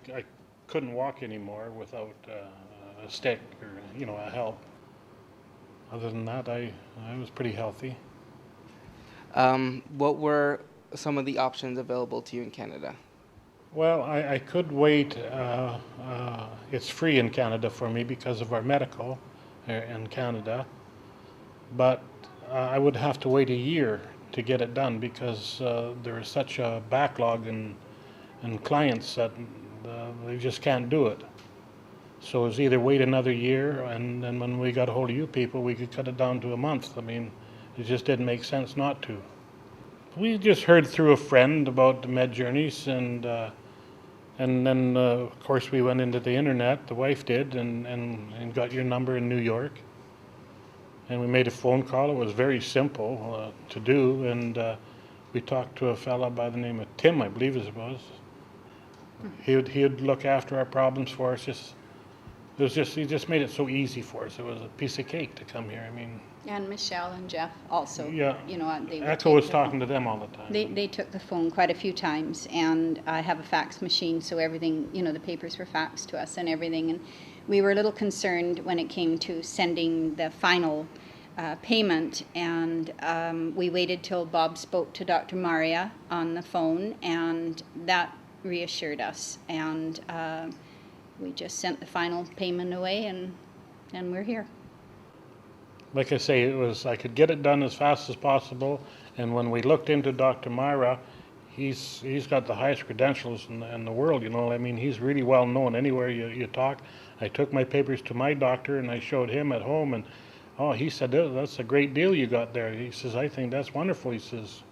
I couldn't walk anymore without a stick or, a help. Other than that, I was pretty healthy. What were some of the options available to you in Canada? Well, I could wait. It's free in Canada for me because of our medical in Canada, but I would have to wait a year to get it done because there is such a backlog in clients that they just can't do it. So it's either wait another year, and then when we got a hold of you people, we could cut it down to a month. I mean, it just didn't make sense not to. We just heard through a friend about the Med Journeys, and then of course we went into the internet. The wife did, and got your number in New York, and we made a phone call. It was very simple to do, and we talked to a fella by the name of Tim, I believe it was. He'd look after our problems for us. He just made it so easy for us. It was a piece of cake to come here. I mean, And Michelle and Jeff also. yeah. They would Echo take was the talking phone. to them all the time. They took the phone quite a few times, and I have a fax machine, so everything, the papers were faxed to us and everything. And we were a little concerned when it came to sending the final payment, and we waited till Bob spoke to Dr. Maria on the phone, and that reassured us. And we just sent the final payment away, and we're here. Like I say, I could get it done as fast as possible. And when we looked into Dr. Myra, he's got the highest credentials in the world. I mean, he's really well known anywhere you talk. I took my papers to my doctor and I showed him at home, and he said, that's a great deal you got there. He says, I think that's wonderful. He says,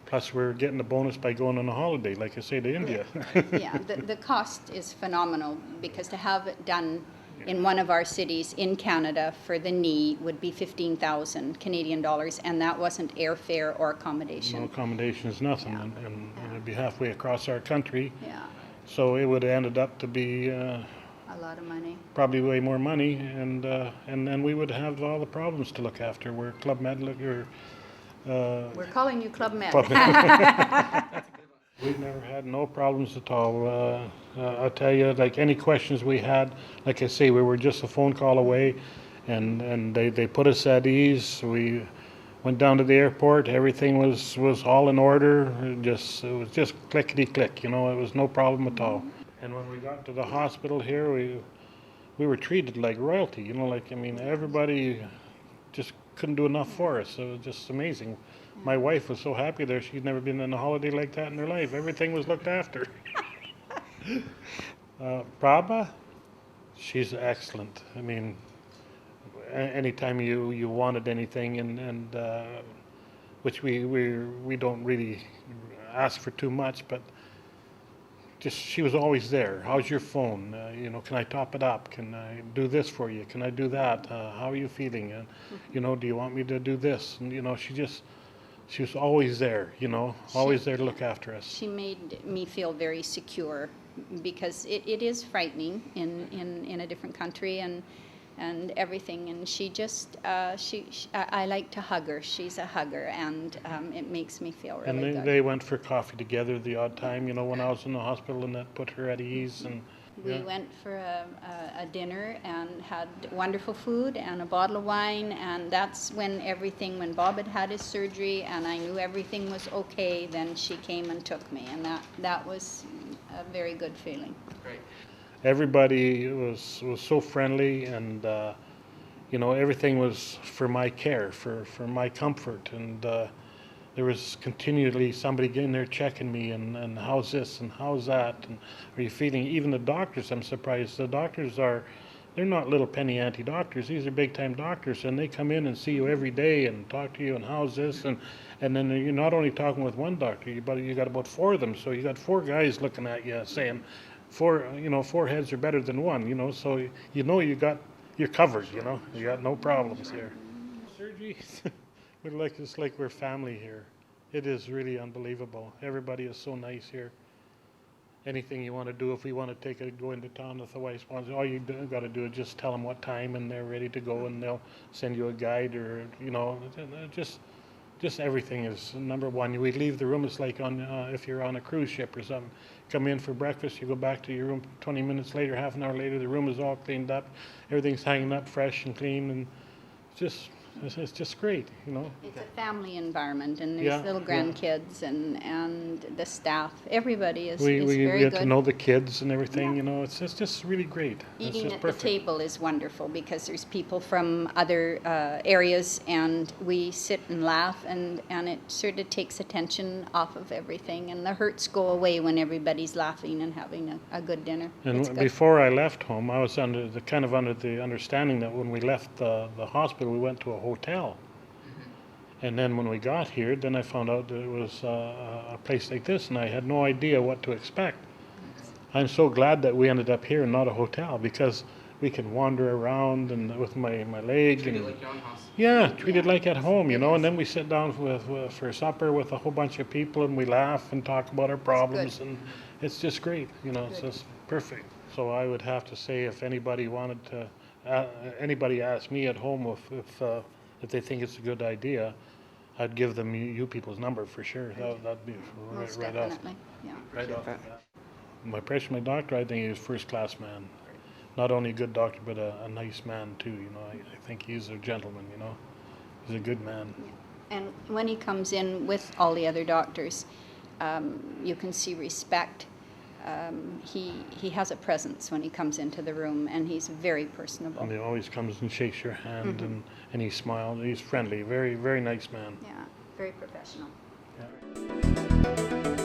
plus we're getting a bonus by going on a holiday, like I say, to India. Yeah, the cost is phenomenal, because to have it done in one of our cities in Canada for the knee would be 15,000 Canadian dollars, and that wasn't airfare or accommodation. No accommodations, nothing, Yeah. and it'd be halfway across our country. Yeah, So it would have ended up to be a lot of money. probably way more money, and then we would have all the problems to look after. We're Club Med, We're calling you Club Med. Club Med. We've never had no problems at all. I'll tell you, like any questions we had, like I say, we were just a phone call away, and they put us at ease. We went down to the airport. Everything was all in order. It was just clickety click. It was no problem at all. And when we got to the hospital here, we were treated like royalty. Everybody just couldn't do enough for us. It was just amazing. My wife was so happy there. She'd never been on a holiday like that in her life. Everything was looked after. Prabha, she's excellent. I mean, anytime you wanted anything, and which we don't really ask for too much, but just she was always there. How's your phone? Can I top it up? Can I do this for you? Can I do that? How are you feeling? And do you want me to do this? And she was always there. Always there to look after us. She made me feel very secure, because it is frightening in a different country and everything. And she just I like to hug her. She's a hugger, and it makes me feel really And good. they went for coffee together the odd time, when I was in the hospital, and that put her at ease. And We went for a dinner and had wonderful food and a bottle of wine, and that's when Bob had his surgery and I knew everything was okay, then she came and took me, and that was a very good feeling. Great. everybody was so friendly, and everything was for my care, for my comfort, and there was continually somebody getting there checking me, and how's this and how's that, and are you feeling? Even the doctors, I'm surprised. The doctors they're not little penny ante doctors. These are big time doctors, and they come in and see you every day and talk to you and how's this, and then you're not only talking with one doctor, but you got about four of them, so you got four guys looking at you saying four heads are better than one, so you're covered, you got no problems here. Surgery, it's like we're family here. It is really unbelievable. Everybody is so nice here. Anything you want to do, if we want to go into town with the wife wants, all you got to do is just tell them what time and they're ready to go, and they'll send you a guide, or just just everything is number one. We leave the room, it's like on if you're on a cruise ship or something. Come in for breakfast, you go back to your room 20 minutes later, half an hour later, the room is all cleaned up, everything's hanging up fresh and clean, and it's just great, you know. It's a family environment, and there's Yeah, little yeah. grandkids, and the staff, everybody is We very get good. to know the kids and everything, Yeah. you know. It's just really great. It's Eating just at perfect. the table is wonderful because there's people from other areas, and we sit and laugh, and it sort of takes attention off of everything, and the hurts go away when everybody's laughing and having a good dinner. And It's good. before I left home, I was under the understanding that when we left the hospital, we went to a hotel. And then when we got here, then I found out that it was a place like this, and I had no idea what to expect. I'm so glad that we ended up here and not a hotel, because we can wander around and with my leg Treat it and like your own house. yeah, treat it Yeah. like at home, you know. And Yes. then we sit down for supper with a whole bunch of people, and we laugh and talk about our problems, and it's just great, you know. It's Good. just perfect. So I would have to say, if anybody wanted to, anybody asked me at home if they think it's a good idea, I'd give them you people's number for sure. That'd be Most right off. definitely, yeah. Right off. that. the bat. My impression of my doctor, I think he was first class man. Not only a good doctor, but a nice man too. You know, I think he's a gentleman. You know, he's a good man. And when he comes in with all the other doctors, you can see respect. He has a presence when he comes into the room, and he's very personable. And he always comes and shakes your hand, and he smiles. He's friendly, very nice man. Yeah, very professional. Yeah.